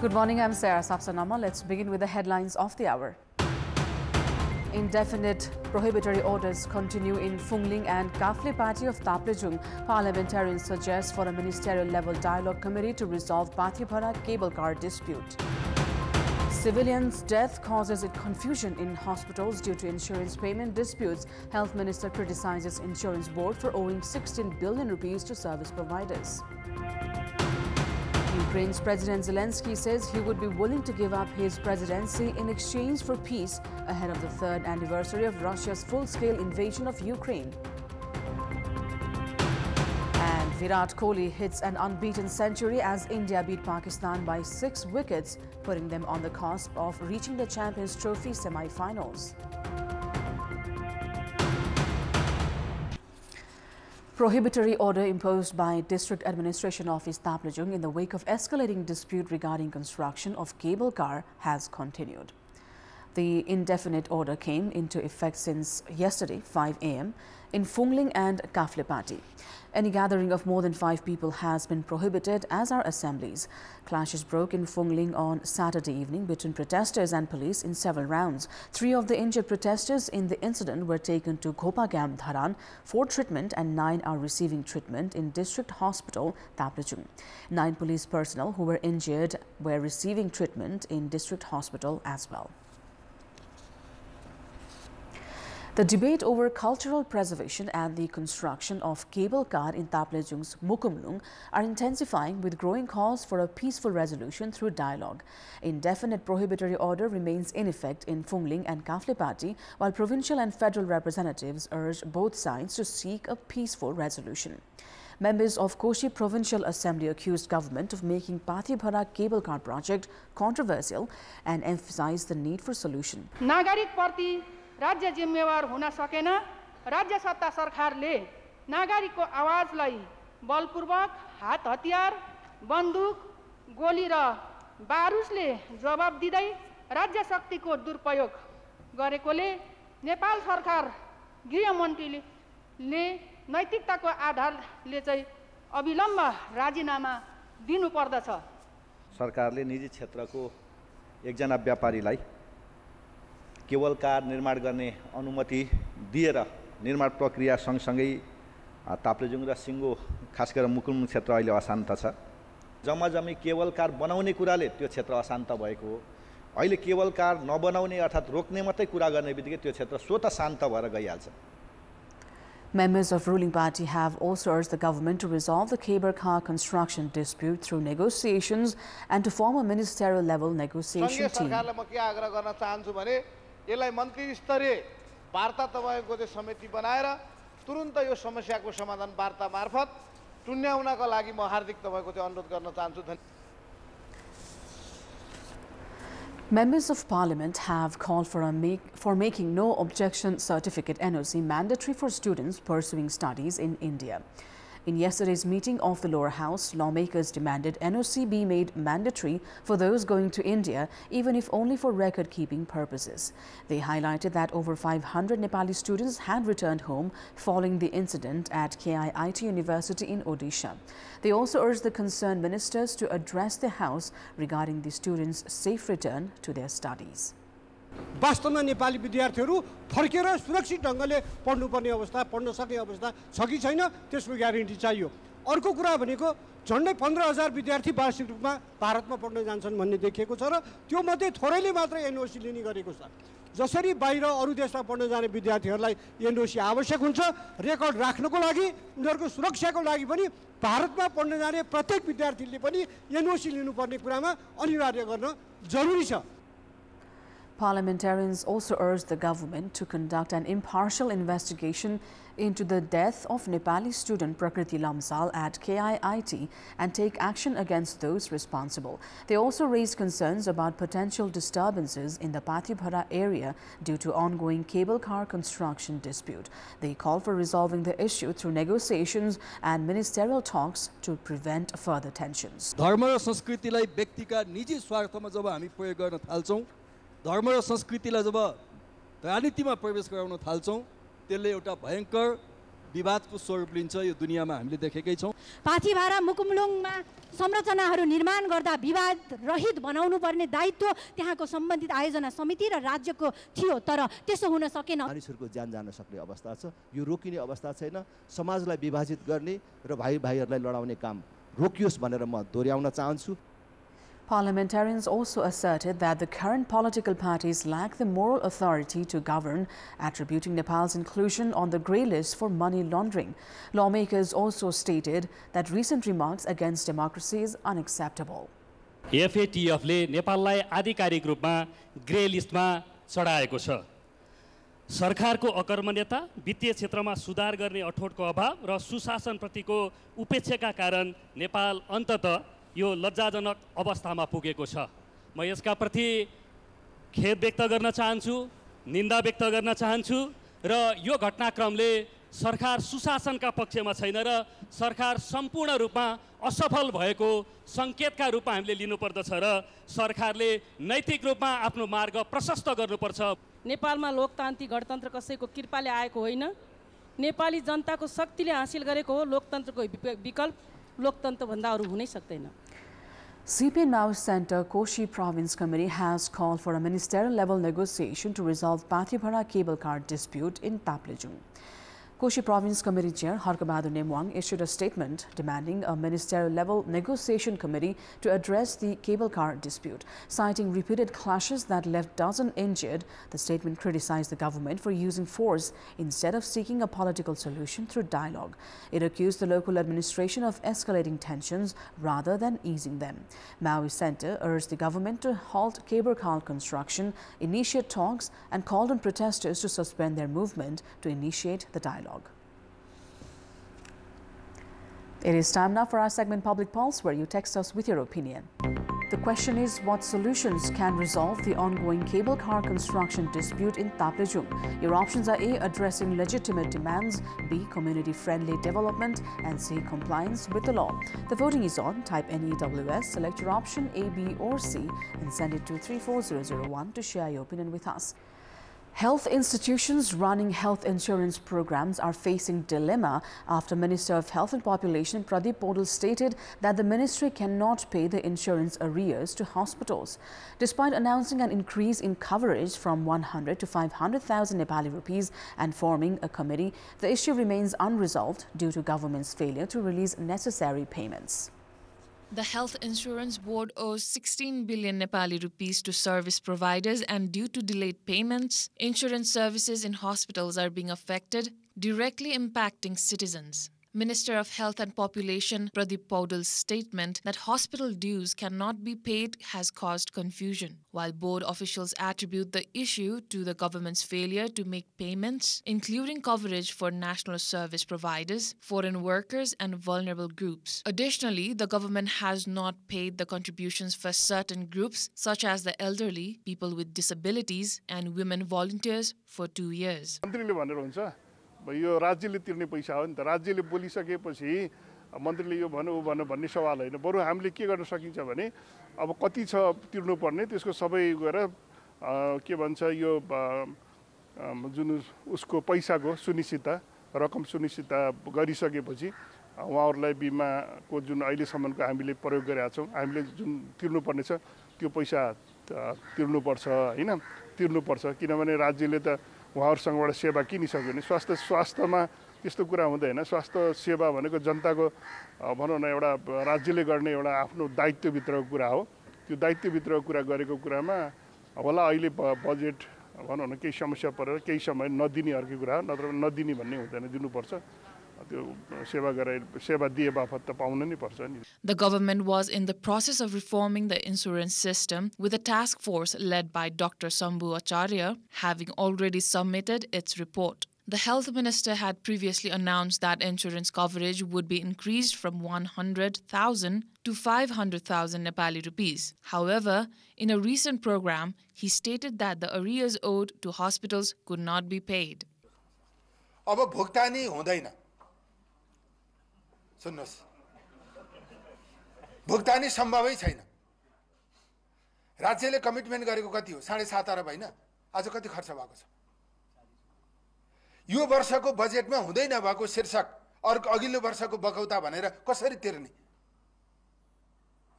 Good morning, I'm Sarah Sapsanama. Let's begin with the headlines of the hour. Indefinite prohibitory orders continue in Phungling and Kafle Party of Taplejung. Parliamentarians suggest for a ministerial-level dialogue committee to resolve Pathiphara cable car dispute. Civilians' death causes confusion in hospitals due to insurance payment disputes. Health Minister criticizes Insurance Board for owing 16 billion rupees to service providers. Ukraine's President Zelensky says he would be willing to give up his presidency in exchange for peace ahead of the third anniversary of Russia's full-scale invasion of Ukraine. And Virat Kohli hits an unbeaten century as India beat Pakistan by 6 wickets, putting them on the cusp of reaching the Champions Trophy semi-finals. Prohibitory order imposed by District Administration Office Taplejung in the wake of escalating dispute regarding construction of cable car has continued. The indefinite order came into effect since yesterday 5 a.m. in Phungling and Kafle Party. Any gathering of more than 5 people has been prohibited, as are assemblies. Clashes broke in Phungling on Saturday evening between protesters and police in several rounds. 3 of the injured protesters in the incident were taken to Khopagam Dharan for treatment and 9 are receiving treatment in District Hospital, Taplejung. 9 police personnel who were injured were receiving treatment in District Hospital as well. The debate over cultural preservation and the construction of cable car in Taplejung's Mukumlung are intensifying, with growing calls for a peaceful resolution through dialogue. Indefinite prohibitory order remains in effect in Phungling and Kafle Party, while provincial and federal representatives urge both sides to seek a peaceful resolution. Members of Koshi Provincial Assembly accused government of making Pathiphara cable car project controversial and emphasized the need for solution. राज्य जिम्मेवार हुन सकेन। राज्य सत्ता सरकारले नागरिकको आवाजलाई बलपूर्वक हात हतियार, बन्दुक, गोली र बारुदले जवाब दिँदै राज्य शक्तिको दुरुपयोग गरेकोले नेपाल सरकार गृहमन्त्रीले नैतिकताको आधारले चाहिँ अविलम्ब राजीनामा दिनुपर्दछ। सरकारले निजी क्षेत्रको एकजना व्यापारीलाई केबल कार निर्माण गर्ने अनुमति दिएर निर्माण प्रक्रिया सँगसँगै ताप्लेजुङ र सिङ्गो खास गरेर मुकुलमुङ क्षेत्र अहिले अशान्त छ। जम्माजम्मी केबल कार बनाउने कुराले त्यो क्षेत्र अशान्त भएको हो। अहिले केबल कार नबनाउने अर्थात् रोक्ने मात्रै कुरा गर्ने बित्तिकै त्यो क्षेत्र स्वतः शान्त भएर गइहाल्छ। Members of ruling party have also urged the government to resolve the cable car construction dispute through negotiations and to form a ministerial level negotiation team. सरकारलाई म के आग्रह गर्न चाहन्छु भने यसलाई मन्त्री स्तरीय वार्ता तपाईको चाहिँ समिति बनाएर तुरुन्त यो समस्याको समाधान वार्ता मार्फत टुन्याउनका लागि म हार्दिक तपाईको चाहिँ अनुरोध गर्न चाहन्छु। Members of Parliament have called for making no objection certificate NOC mandatory for students pursuing studies in India. In yesterday's meeting of the lower house, lawmakers demanded NOC be made mandatory for those going to India, even if only for record-keeping purposes. They highlighted that over 500 Nepali students had returned home following the incident at KIIT University in Odisha. They also urged the concerned ministers to address the House regarding the students' safe return to their studies. वास्तवमा नेपाली विद्यार्थीहरू फर्केर सुरक्षित ढंगले पढ्नुपर्ने अवस्था, पढ्न सक्ने अवस्था छ कि छैन, त्यसको ग्यारेन्टी चाहियो। अर्को कुरा भनेको झन्डै 15,000 विद्यार्थी वार्षिक रूपमा भारतमा पढ्न जान्छन् भन्ने देखिएको छ र त्यो मध्ये थोरैले मात्र एनओसी लिने गरेको छ। जसरी बाहिर अरु देशमा पढ्न जाने विद्यार्थीहरूलाई एनओसी आवश्यक हुन्छ, रेकर्ड राख्नको लागि, उनीहरूको सुरक्षाको लागि पनि भारतमा पढ्न जाने प्रत्येक विद्यार्थीले पनि एनओसी लिनुपर्ने कुरामा अनिवार्य गर्न जरुरी छ। Parliamentarians also urged the government to conduct an impartial investigation into the death of Nepali student Prakriti Lamsal at KIIT and take action against those responsible. They also raised concerns about potential disturbances in the Pathiphara area due to ongoing cable car construction dispute. They called for resolving the issue through negotiations and ministerial talks to prevent further tensions. धर्म र संस्कृतिलाई व्यक्तिका निजी स्वार्थमा जब हामी प्रयोग गर्न थाल्छौं, धर्म र संस्कृतिलाई जब राजनीतिमा प्रवेश गराउन थाल्छौं, त्यसले एउटा भयंकर विवादको स्वरूप लिन्छ यो दुनियाँमा हामीले देखेकै छौँ। पाथिभारा मुकुमलुङमा संरचनाहरू निर्माण गर्दा विवाद रहित बनाउनु पर्ने दायित्व त्यहाँको सम्बन्धित आयोजना समिति र राज्यको थियो, तर त्यसो हुन सकेन। मानिसहरूको ज्यान जान सक्ने अवस्था छ, यो रोकिने अवस्था छैन। समाजलाई विभाजित गर्ने र भाइहरूलाई लडाउने काम रोकियोस् भनेर म दोहोऱ्याउन चाहन्छु। Parliamentarians also asserted that the current political parties lack the moral authority to govern, attributing Nepal's inclusion on the grey list for money laundering. Lawmakers also stated that recent remarks against democracy is unacceptable. FATF-ले नेपाललाई आधिकारिक रूपमा grey लिस्टमा चढाएको छ। सरकारको अकर्मण्यता, वित्तीय क्षेत्रमा सुधार गर्ने अठोटको अभाव र सुशासनप्रतिको उपेक्षाका कारण नेपाल अन्ततः यो लज्जाजनक अवस्थामा पुगेको छ। म यसका प्रति खेद व्यक्त गर्न चाहन्छु, निन्दा व्यक्त गर्न चाहन्छु र यो घटनाक्रमले सरकार सुशासनका पक्षमा छैन र सरकार सम्पूर्ण रूपमा असफल भएको सङ्केतका रूपमा हामीले लिनुपर्दछ र सरकारले नैतिक रूपमा आफ्नो मार्ग प्रशस्त गर्नुपर्छ। नेपालमा लोकतान्त्रिक गणतन्त्र कसैको कृपाले आएको होइन, नेपाली जनताको शक्तिले हासिल गरेको हो। लोकतन्त्रको विकल्प लोकतन्त्रभन्दा अरू हुनै सक्दैन। CPN Maoist Center Koshi Province Committee has called for a ministerial-level negotiation to resolve Pathibhara cable car dispute in Taplejung. Koshi Province Committee Chair Harkabahadur Nemwang issued a statement demanding a ministerial-level negotiation committee to address the cable car dispute. Citing repeated clashes that left dozens injured, the statement criticized the government for using force instead of seeking a political solution through dialogue. It accused the local administration of escalating tensions rather than easing them. Maoist Center urged the government to halt cable car construction, initiate talks, and called on protesters to suspend their movement to initiate the dialogue. It is time now for our segment Public Pulse, where you text us with your opinion. The question is, what solutions can resolve the ongoing cable car construction dispute in Taplejung? Your options are A, addressing legitimate demands, B, community-friendly development, and C, compliance with the law. The voting is on. Type NEWS, select your option A, B or C and send it to 34001 to share your opinion with us. Health institutions running health insurance programs are facing dilemma after Minister of Health and Population Pradeep Paudel stated that the ministry cannot pay the insurance arrears to hospitals. Despite announcing an increase in coverage from 100 to 500,000 Nepali rupees and forming a committee, the issue remains unresolved due to government's failure to release necessary payments. The Health Insurance Board owes 16 billion Nepali rupees to service providers, and due to delayed payments, insurance services in hospitals are being affected, directly impacting citizens. Minister of Health and Population Pradeep Paudel's statement that hospital dues cannot be paid has caused confusion, while board officials attribute the issue to the government's failure to make payments, including coverage for national service providers, foreign workers, and vulnerable groups. Additionally, the government has not paid the contributions for certain groups, such as the elderly, people with disabilities, and women volunteers for 2 years. यो राज्यले तिर्ने पैसा हो नि त। राज्यले बोलिसकेपछि मन्त्रीले यो भन्नु उ भन्नु भन्ने सवाल होइन। बरु हामीले के गर्न सकिन्छ भने अब कति छ तिर्नुपर्ने त्यसको सबै गएर के भन्छ यो जुन उसको पैसाको सुनिश्चितता रकम सुनिश्चितता गरिसकेपछि उहाँहरूलाई बिमाको जुन अहिलेसम्मको हामीले प्रयोग गरेका छौँ, हामीले जुन तिर्नुपर्ने छ त्यो पैसा तिर्नुपर्छ हैन, तिर्नुपर्छ। किनभने राज्यले त उहाँहरूसँगबाट सेवा किनिसक्यो भने स्वास्थ्यमा त्यस्तो कुरा हुँदैन। स्वास्थ्य सेवा भनेको जनताको भनौँ न एउटा राज्यले गर्ने एउटा आफ्नो दायित्वभित्रको कुरा हो। त्यो दायित्वभित्रको कुरा गरेको कुरामा होला अहिले बजेट भनौँ न केही समस्या परेर केही समय नदिने अर्को कुरा हो, नत्र नदिने भन्ने हुँदैन, दिनुपर्छ। The government was in the process of reforming the insurance system, with a task force led by Dr. Sambhu Acharya having already submitted its report. The health minister had previously announced that insurance coverage would be increased from 100,000 to 500,000 Nepali rupees. However, in a recent program, he stated that the arrears owed to hospitals could not be paid. अब भुक्तानी हुँदैन, सुन्नुहोस्, भुक्तानी सम्भवै छैन। राज्यले commitment गरेको कति हो? 7.5 अरब हैन? आज कति खर्च भएको छ? यो वर्षको बजेटमा हुँदै नभएको शीर्षक अघिल्लो वर्षको बकौता भनेर कसरी तिर्ने?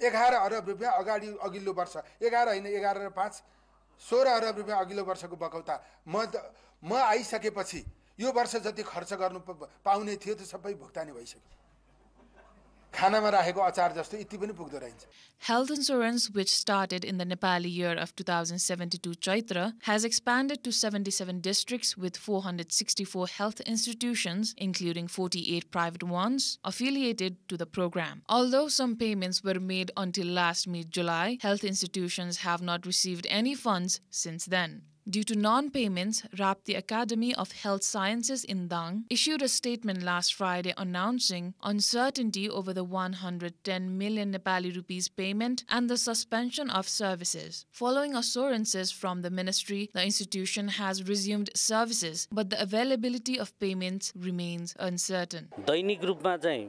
11 अरब रुपियाँ अगाडि अघिल्लो वर्ष 11 होइन 11 र 5 16 अरब रुपियाँ अघिल्लो वर्षको बकौता म आइसकेपछि यो वर्ष जति खर्च गर्नु पाउने थियो त्यो सबै भुक्तानी भइसक्यो। खानामा राखेको अचार जस्तो यति पनि पुग्दो रहन्छ। Health insurance, which started in the Nepali year of 2072 Chaitra, has expanded to 77 districts with 464 health institutions, including 48 private ones, affiliated to the program. Although some payments were made until last mid-July, health institutions have not received any funds since then. Due to non-payments, Rapti Academy of Health Sciences in Dang issued a statement last Friday announcing uncertainty over the 110 million Nepali rupees payment and the suspension of services. Following assurances from the ministry, the institution has resumed services, but the availability of payments remains uncertain. दैनिक रूपमा चाहिँ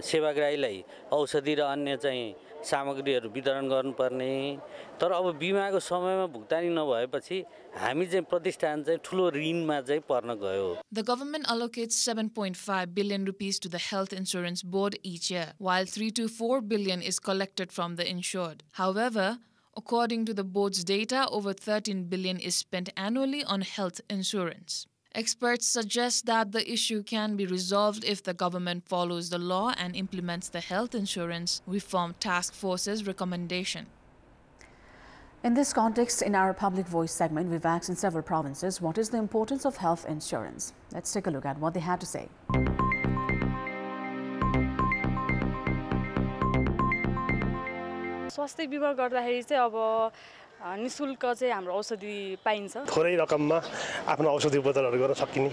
सेवाग्राहीलाई औषधि र अन्य चाहिँ सामग्रीहरू वितरण गर्नुपर्ने, तर अब बिमाको समयमा भुक्तानी नभएपछि हामी चाहिँ प्रतिष्ठान चाहिँ ठुलो ऋणमा चाहिँ पर्न गयो. The government allocates 7.5 billion rupees to the Health Insurance Board each year, while 3 to 4 billion is collected from the insured. However, according to the board's data, over 13 billion is spent annually on health insurance. Experts suggest that the issue can be resolved if the government follows the law and implements the Health Insurance Reform Task Force's recommendation. In this context, in our Public Voice segment, we've asked in several provinces what is the importance of health insurance. Let's take a look at what they had to say. स्वास्थ्य बिमा गर्दाखेरि चाहिँ अब निशुल्क चाहिँ हाम्रो औषधि पाइन्छ. थोरै रकममा आफ्नो औषधि उपचारहरू गर्न सकिने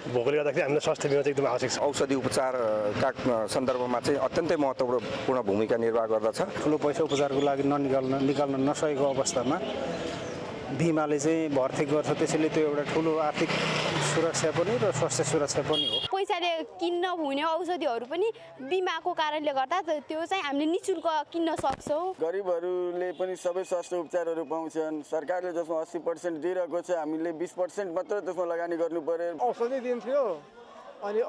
भोकले गर्दाखेरि हामीलाई स्वास्थ्य बिमा चाहिँ एकदम आवश्यक छ. औषधि उपचारका सन्दर्भमा चाहिँ अत्यन्तै महत्त्वपूर्ण भूमिका निर्वाह गर्दछ. ठुलो पैसा उपचारको लागि निकाल्न नसकेको अवस्थामा बिमाले चाहिँ भर्ती गर्छ, त्यसैले त्यो एउटा ठुलो आर्थिक सुरक्षा पनि र स्वास्थ्य सुरक्षा पनि हो. पैसाले किन्न हुने औषधिहरू पनि बिमाको कारणले गर्दा त्यो चाहिँ हामीले निशुल्क किन्न सक्छौँ. गरिबहरूले पनि सबै स्वास्थ्य उपचारहरू पाउँछन्. सरकारले जसमा 80% दिइरहेको छ, हामीले 20% मात्र त्यसमा लगानी गर्नु पर्यो. औषधि दिन्थ्यो अनि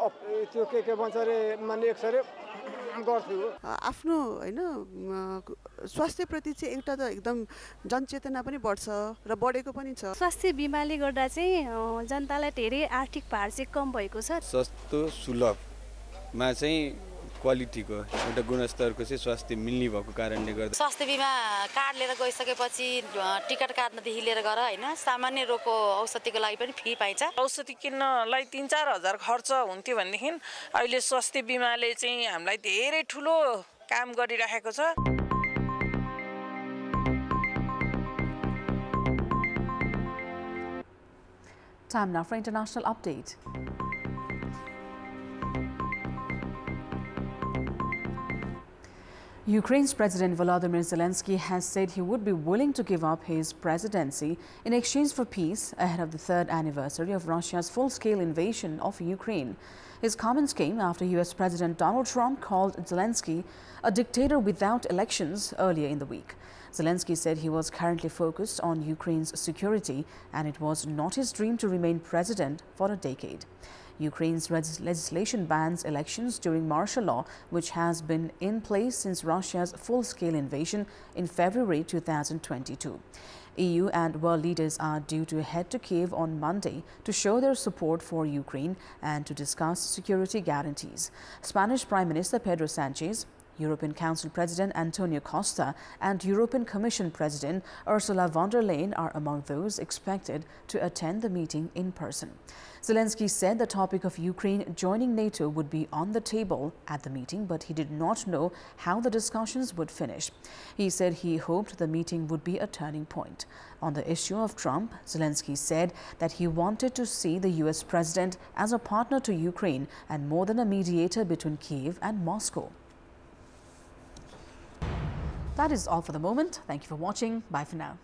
त्यो के भन्छ रे माने एक्सरे गर्थ्यो. आफ्नो हैन स्वास्थ्यप्रति चाहिँ एउटा त एकदम जनचेतना पनि बढ्छ र बढेको पनि छ. स्वास्थ्य बिमाले गर्दा चाहिँ जनतालाई धेरै आर्थिक भार चाहिँ कम भएको छ. सस्तो सुलभमा चाहिँ क्वालिटीको एउटा गुणस्तरको चाहिँ स्वास्थ्य मिल्ने भएको कारणले गर्दा स्वास्थ्य बिमा कार्ड लिएर गइसकेपछि टिकट काट्नदेखि लिएर गएर हैन सामान्य रोगको औषधिको लागि पनि फ्री पाइन्छ. औषधि किन्नलाई 3-4 हजार खर्च हुन्थ्यो भनेदेखि अहिले स्वास्थ्य बिमाले चाहिँ हामीलाई धेरै ठुलो काम गरिरहेको छ. Time now for international update. Ukraine's President Volodymyr Zelensky has said he would be willing to give up his presidency in exchange for peace ahead of the 3rd anniversary of Russia's full-scale invasion of Ukraine. His comments came after US President Donald Trump called Zelensky a dictator without elections earlier in the week. Zelensky said he was currently focused on Ukraine's security and it was not his dream to remain president for a decade. Ukraine's legislation bans elections during martial law, which has been in place since Russia's full-scale invasion in February 2022. EU and world leaders are due to head to Kiev on Monday to show their support for Ukraine and to discuss security guarantees. Spanish Prime Minister Pedro Sanchez, European Council President Antonio Costa and European Commission President Ursula von der Leyen are among those expected to attend the meeting in person. Zelensky said the topic of Ukraine joining NATO would be on the table at the meeting, but he did not know how the discussions would finish. He said he hoped the meeting would be a turning point. On the issue of Trump, Zelensky said that he wanted to see the US president as a partner to Ukraine and more than a mediator between Kyiv and Moscow. That is all for the moment. Thank you for watching. Bye for now.